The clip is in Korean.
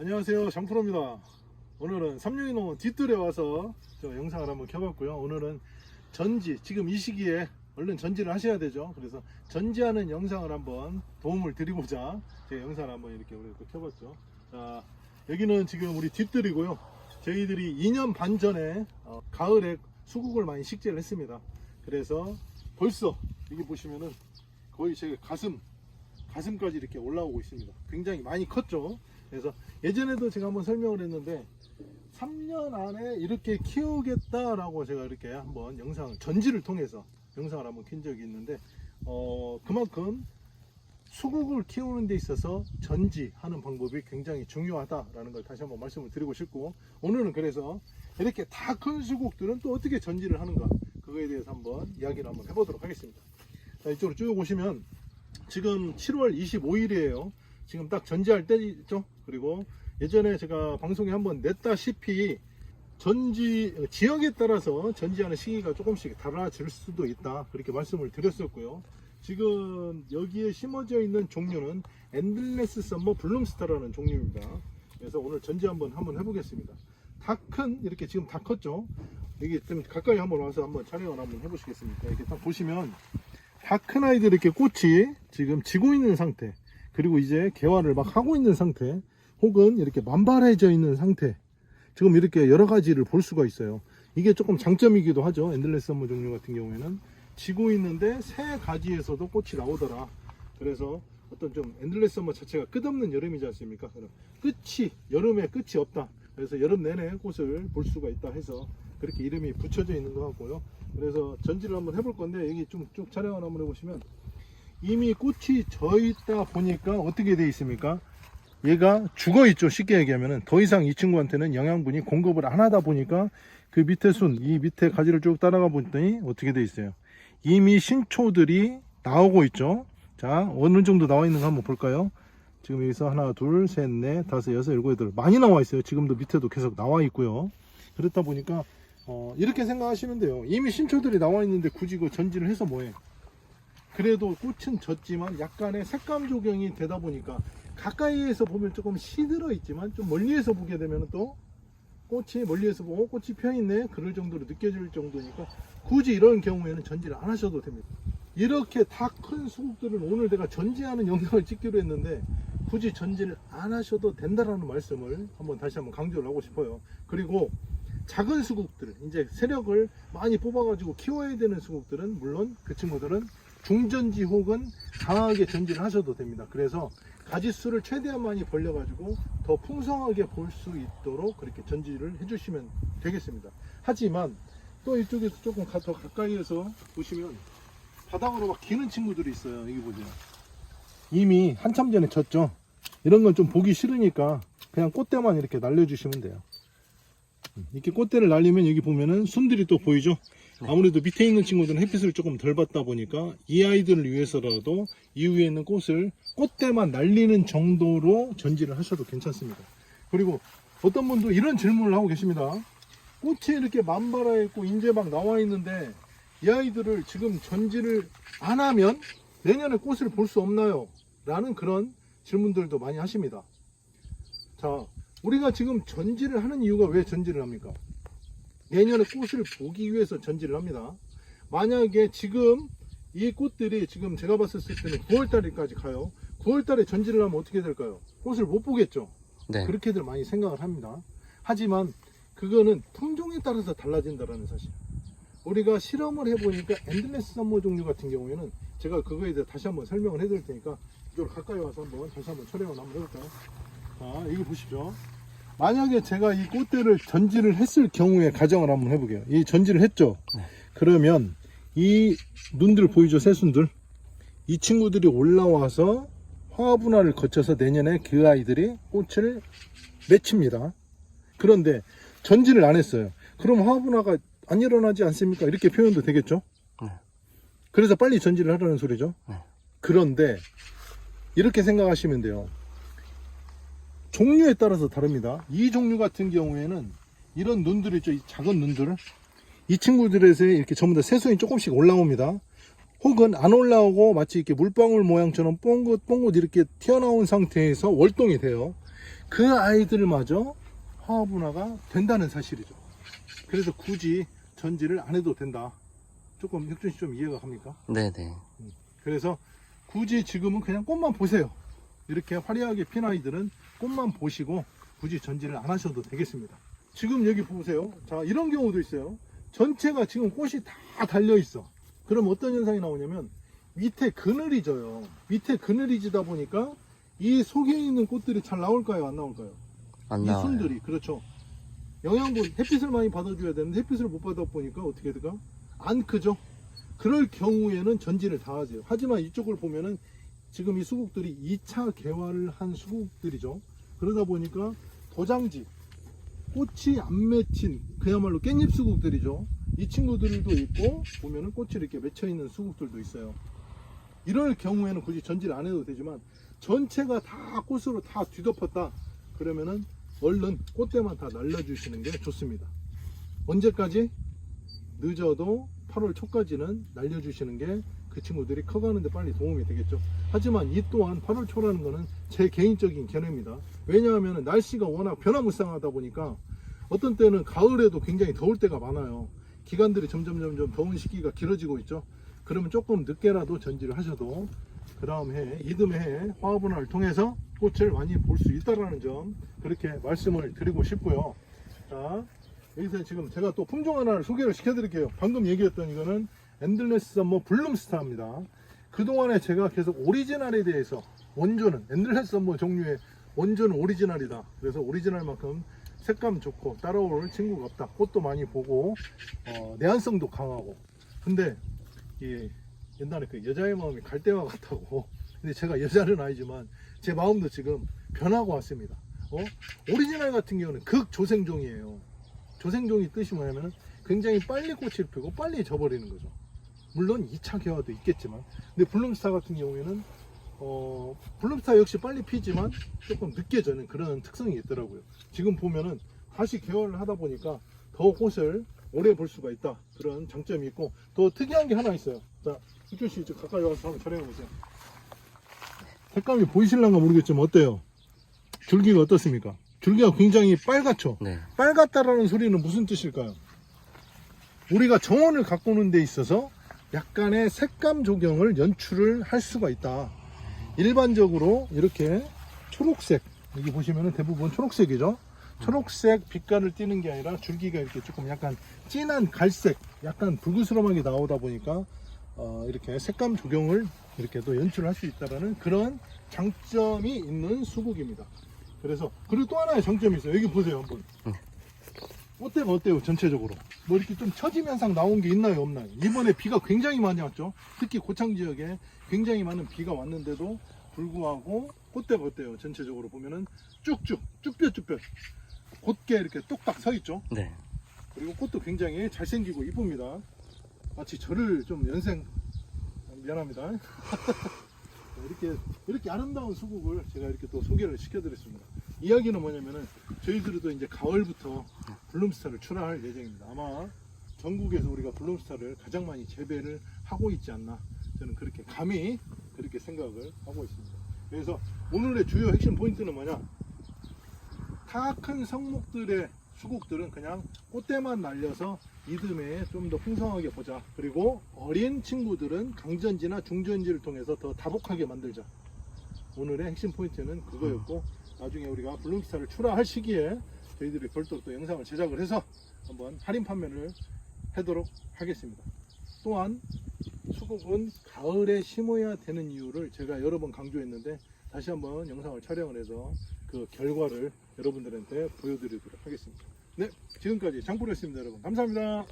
안녕하세요, 장프로입니다. 오늘은 삼룡이농원 뒷뜰에 와서 저 영상을 한번 켜봤고요. 오늘은 전지, 지금 이 시기에 얼른 전지를 하셔야 되죠. 그래서 전지하는 영상을 한번 도움을 드리고자 제가 영상을 한번 이렇게 우리 또 켜봤죠. 자, 여기는 지금 우리 뒷뜰이고요. 저희들이 2년 반 전에 가을에 수국을 많이 식재를 했습니다. 그래서 벌써 여기 보시면은 거의 제 가슴까지 이렇게 올라오고 있습니다. 굉장히 많이 컸죠. 그래서 예전에도 제가 한번 설명을 했는데 3년 안에 이렇게 키우겠다라고 제가 이렇게 한번 전지를 통해서 영상을 한번 킨 적이 있는데 그만큼 수국을 키우는 데 있어서 전지하는 방법이 굉장히 중요하다라는 걸 다시 한번 말씀을 드리고 싶고, 오늘은 그래서 이렇게 다 큰 수국들은 또 어떻게 전지를 하는가, 그거에 대해서 한번 이야기를 한번 해보도록 하겠습니다. 자, 이쪽으로 쭉 오시면 지금 7월 25일이에요. 지금 딱 전지할 때죠. 그리고 예전에 제가 방송에 한번 냈다시피 지역에 따라서 전지하는 시기가 조금씩 달라질 수도 있다, 그렇게 말씀을 드렸었고요. 지금 여기에 심어져 있는 종류는 엔들레스 썸머 블룸스타라는 종류입니다. 그래서 오늘 전지 한번 해보겠습니다. 이렇게 지금 다 컸죠. 여기 좀 가까이 한번 와서 한번 촬영을 한번 해보시겠습니까? 이렇게 딱 보시면 다 큰 아이들 이렇게 꽃이 지금 지고 있는 상태, 그리고 이제 개화를 막 하고 있는 상태, 혹은 이렇게 만발해져 있는 상태, 지금 이렇게 여러 가지를 볼 수가 있어요. 이게 조금 장점이기도 하죠. 엔들레스 썸머 종류 같은 경우에는 지고 있는데 새 가지에서도 꽃이 나오더라. 그래서 어떤 좀 엔들레스 썸머 자체가 끝없는 여름이지 않습니까? 여름에 끝이 없다. 그래서 여름 내내 꽃을 볼 수가 있다 해서 그렇게 이름이 붙여져 있는 것 같고요. 그래서 전지를 한번 해볼 건데, 여기 좀 쭉 촬영을 한번 해보시면 이미 꽃이 져 있다 보니까 어떻게 돼 있습니까? 얘가 죽어 있죠. 쉽게 얘기하면은 더 이상 이 친구한테는 영양분이 공급을 안 하다 보니까 그 밑에 이 밑에 가지를 쭉 따라가 보더니 어떻게 돼 있어요? 이미 신초들이 나오고 있죠. 자, 어느 정도 나와 있는가 한번 볼까요? 지금 여기서 하나, 둘, 셋, 넷, 다섯, 여섯, 일곱, 여덟, 많이 나와 있어요. 지금도 밑에도 계속 나와 있고요. 그렇다 보니까 이렇게 생각하시면 돼요. 이미 신초들이 나와 있는데 굳이 그 전지를 해서 뭐해? 그래도 꽃은 졌지만 약간의 색감 조경이 되다 보니까 가까이에서 보면 조금 시들어 있지만 좀 멀리에서 보게 되면 또 꽃이 멀리에서 보고 꽃이 펴있네, 그럴 정도로 느껴질 정도니까 굳이 이런 경우에는 전지를 안 하셔도 됩니다. 이렇게 다 큰 수국들은 오늘 내가 전지하는 영상을 찍기로 했는데 굳이 전지를 안 하셔도 된다라는 말씀을 다시 한번 강조를 하고 싶어요. 그리고 작은 수국들, 이제 세력을 많이 뽑아가지고 키워야 되는 수국들은 물론 그 친구들은 중전지 혹은 강하게 전지를 하셔도 됩니다. 그래서 가지수를 최대한 많이 벌려가지고 더 풍성하게 볼 수 있도록 그렇게 전지를 해주시면 되겠습니다. 하지만 또 이쪽에서 조금 더 가까이에서 보시면 바닥으로 막 기는 친구들이 있어요. 여기 보세요. 이미 한참 전에 졌죠. 이런 건 좀 보기 싫으니까 그냥 꽃대만 이렇게 날려주시면 돼요. 이렇게 꽃대를 날리면 여기 보면은 순들이 또 보이죠. 아무래도 밑에 있는 친구들은 햇빛을 조금 덜 받다 보니까 이 아이들을 위해서라도 이 위에 있는 꽃대만 날리는 정도로 전지를 하셔도 괜찮습니다. 그리고 어떤 분도 이런 질문을 하고 계십니다. 꽃이 이렇게 만발해 있고 이제 막 나와 있는데 이 아이들을 지금 전지를 안 하면 내년에 꽃을 볼 수 없나요? 라는 그런 질문들도 많이 하십니다. 자, 우리가 지금 전지를 하는 이유가 왜 전지를 합니까? 내년에 꽃을 보기 위해서 전지를 합니다. 만약에 지금 이 꽃들이 지금 제가 봤을 때는 9월달까지 가요. 9월달에 전지를 하면 어떻게 될까요? 꽃을 못 보겠죠. 네. 그렇게들 많이 생각을 합니다. 하지만 그거는 품종에 따라서 달라진다는 사실. 우리가 실험을 해보니까 엔들레스 썸머 종류 같은 경우에는 제가 그거에 대해 다시 한번 설명을 해드릴 테니까 이쪽으로 가까이 와서 다시 한번 촬영을 한번 해볼까요? 자, 여기 보시죠. 만약에 제가 이 꽃대를 전지를 했을 경우에 가정을 한번 해보게요. 이 전지를 했죠. 네. 그러면 이 눈들 보이죠? 새순들. 이 친구들이 올라와서 화분화를 거쳐서 내년에 그 아이들이 꽃을 맺힙니다. 그런데 전지를 안 했어요. 그럼 화분화가 안 일어나지 않습니까? 이렇게 표현도 되겠죠. 네. 그래서 빨리 전지를 하라는 소리죠. 네. 그런데 이렇게 생각하시면 돼요. 종류에 따라서 다릅니다. 이 종류 같은 경우에는 이런 눈들 있죠. 이 작은 눈들, 이 친구들에서 이렇게 전부 다 새순이 조금씩 올라옵니다. 혹은 안 올라오고 마치 이렇게 물방울 모양처럼 뽕긋 이렇게 튀어나온 상태에서 월동이 돼요. 그 아이들마저 화합분화가 된다는 사실이죠. 그래서 굳이 전지를 안 해도 된다. 조금 혁준 씨 좀 이해가 갑니까? 네네. 그래서 굳이 지금은 그냥 꽃만 보세요. 이렇게 화려하게 핀 아이들은 꽃만 보시고 굳이 전지를 안 하셔도 되겠습니다. 지금 여기 보세요. 자, 이런 경우도 있어요. 전체가 지금 꽃이 다 달려 있어. 그럼 어떤 현상이 나오냐면 밑에 그늘이 져요. 밑에 그늘이 지다 보니까 이 속에 있는 꽃들이 잘 나올까요? 안 나올까요? 안 이 나와요. 순들이, 그렇죠. 영양분, 햇빛을 많이 받아줘야 되는데 햇빛을 못 받아 보니까 어떻게 될까? 안 크죠? 그럴 경우에는 전지를 다 하세요. 하지만 이쪽을 보면은 지금 이 수국들이 2차 개화를 한 수국들이죠. 그러다 보니까 도장지, 꽃이 안 맺힌 그야말로 깻잎 수국들이죠. 이 친구들도 있고 보면은 꽃이 이렇게 맺혀 있는 수국들도 있어요. 이럴 경우에는 굳이 전지를 안 해도 되지만 전체가 다 꽃으로 다 뒤덮었다 그러면은 얼른 꽃대만 다 날려주시는 게 좋습니다. 언제까지? 늦어도 8월 초까지는 날려주시는 게 그 친구들이 커가는데 빨리 도움이 되겠죠. 하지만 이 또한 8월 초라는 거는 제 개인적인 견해입니다. 왜냐하면 날씨가 워낙 변화무쌍하다 보니까 어떤 때는 가을에도 굉장히 더울 때가 많아요. 기간들이 점점 더운 시기가 길어지고 있죠. 그러면 조금 늦게라도 전지를 하셔도 그 다음 해, 이듬해 해 화합분화를 통해서 꽃을 많이 볼 수 있다는 점 그렇게 말씀을 드리고 싶고요. 자, 여기서 지금 제가 또 품종 하나를 소개를 시켜드릴게요. 방금 얘기했던 이거는 엔들레스 썸머 블룸스타입니다. 그동안에 제가 계속 오리지널에 대해서 원조는 엔들레스 썸머 종류의 원조는 오리지널이다. 그래서 오리지널만큼 색감 좋고 따라올 친구가 없다. 꽃도 많이 보고 내한성도 강하고. 근데 이 옛날에 그 여자의 마음이 갈대와 같다고. 근데 제가 여자는 아니지만 제 마음도 지금 변하고 왔습니다. 오리지널 같은 경우는 극조생종이에요. 조생종이 뜻이 뭐냐면 굉장히 빨리 꽃을 피고 빨리 져버리는 거죠. 물론 2차 개화도 있겠지만, 근데 블룸스타 같은 경우에는 블룸스타 역시 빨리 피지만 조금 늦게 져는 그런 특성이 있더라고요. 지금 보면은 다시 개화를 하다 보니까 더 꽃을 오래 볼 수가 있다. 그런 장점이 있고, 더 특이한 게 하나 있어요. 자, 이규씨 이쪽 가까이 와서 한번 촬영해 보세요. 색감이 보이실란가 모르겠지만 어때요? 줄기가 어떻습니까? 줄기가 굉장히 빨갛죠? 네. 빨갛다라는 소리는 무슨 뜻일까요? 우리가 정원을 가꾸는 데 있어서 약간의 색감 조경을 연출을 할 수가 있다. 일반적으로 이렇게 초록색, 여기 보시면 대부분 초록색이죠. 초록색 빛깔을 띠는 게 아니라 줄기가 이렇게 조금 약간 진한 갈색, 약간 불그스름하게 나오다 보니까 이렇게 색감 조경을 이렇게 또 연출할 수 있다는 그런 장점이 있는 수국입니다. 그래서 그리고 또 하나의 장점이 있어요. 여기 보세요 한번. 꽃대가 어때요 전체적으로? 뭐 이렇게 좀 처짐 현상 나온 게 있나요 없나요? 이번에 비가 굉장히 많이 왔죠. 특히 고창 지역에 굉장히 많은 비가 왔는데도 불구하고 꽃대가 어때요? 전체적으로 보면은 쭉쭉 쭈뼛쭈뼛 곧게 이렇게 똑딱 서 있죠. 네. 그리고 꽃도 굉장히 잘생기고 이쁩니다. 마치 저를 좀 미안합니다. 이렇게 아름다운 수국을 제가 이렇게 또 소개를 시켜드렸습니다. 이야기는 뭐냐면은 저희들도 이제 가을부터 블룸스타를 출하할 예정입니다. 아마 전국에서 우리가 블룸스타를 가장 많이 재배를 하고 있지 않나, 저는 그렇게 감히 그렇게 생각을 하고 있습니다. 그래서 오늘의 주요 핵심 포인트는 뭐냐, 다 큰 성목들의 수국들은 그냥 꽃대만 날려서 이듬해에 좀 더 풍성하게 보자. 그리고 어린 친구들은 강전지나 중전지를 통해서 더 다복하게 만들자. 오늘의 핵심 포인트는 그거였고, 나중에 우리가 블룸스타를 출하할 시기에 저희들이 별도로 또 영상을 제작을 해서 한번 할인 판매를 하도록 하겠습니다. 또한 수국은 가을에 심어야 되는 이유를 제가 여러 번 강조했는데 다시 한번 영상을 촬영을 해서 그 결과를 여러분들한테 보여드리도록 하겠습니다. 네, 지금까지 장프로였습니다. 여러분 감사합니다.